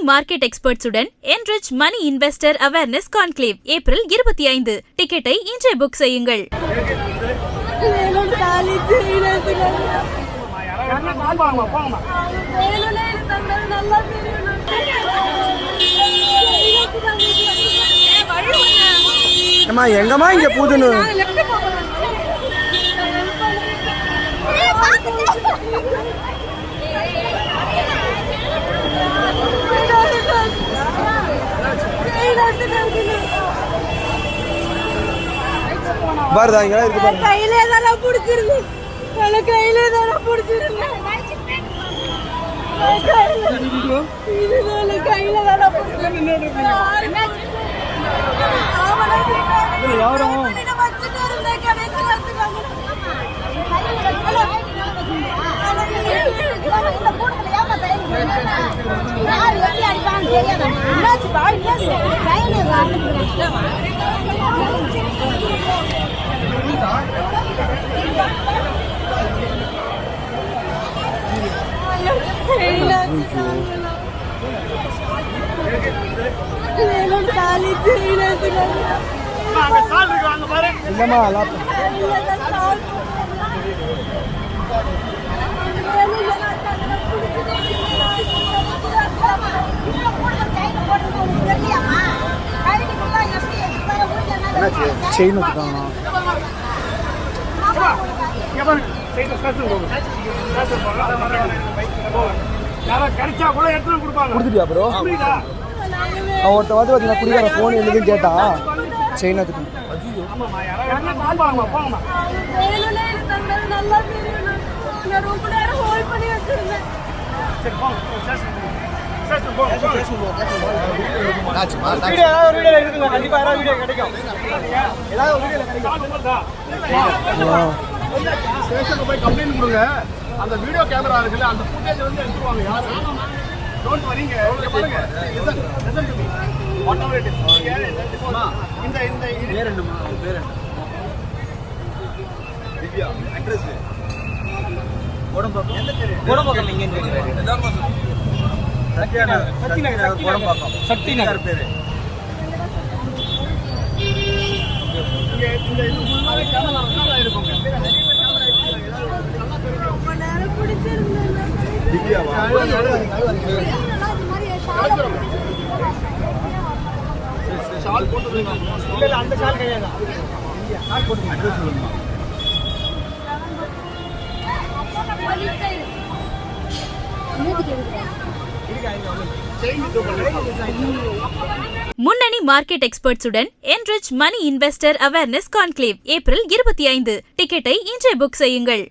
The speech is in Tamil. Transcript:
Market எக்ஸ்பர்ட்ஸுடன் enrich money investor awareness conclave April 25. டிக்கெட்டை இன்றே புக் செய்யுங்கள். எங்கம்மா இங்க பூதுன்னு பாருதா இங்க இருக்கு பாரு. கையிலே தான புடிச்சிருங்க. கையிலே தான புடிச்சிருங்க. இதுல கையில தான புடிச்சிருங்க. யாரோ இல்லம்மா செயின் கொடுத்துட்டியா ப்ரோ? ஒருத்த வந்து பார்த்தீங்கன்னா குடிக்கார ஃபோன் எழுதுன்னு கேட்டா செயின் எடுத்துக்கணும். ஸ்டேஷனுக்கு போய் கம்ப்ளைண்ட் கொடுங்க. அந்த வீடியோ கேமரா இருக்குல்ல, அந்த ஃபுட்டேஜ் வந்து எடுத்துருவாங்க. யார் டோன்ட் வரிங்க. பாருங்க, listen to me. What ever it is. இந்த பேர் என்னமா? பேர் என்ன? திவ்யா. அட்ரஸ் கோடம்பாக்கம். எந்த தெரு? கோடம்பாக்கம் எங்க இருக்கீங்க? சக்தி நகர். கோடம்பாக்கம். சக்தி நகர் பேரு. இந்த இது முன்னாடி கேமரா நல்லா இருக்குங்க. ஷால் போட்டு இல்ல அந்த ஷால் கிடையாது. ஷால் போட்டு அட்ரஸ் சொல்லுங்க. முன்னணி market எக்ஸ்பர்ட்ஸுடன் enrich money investor awareness conclave April 25. டிக்கெட்டை இன்றே புக் செய்யுங்கள்.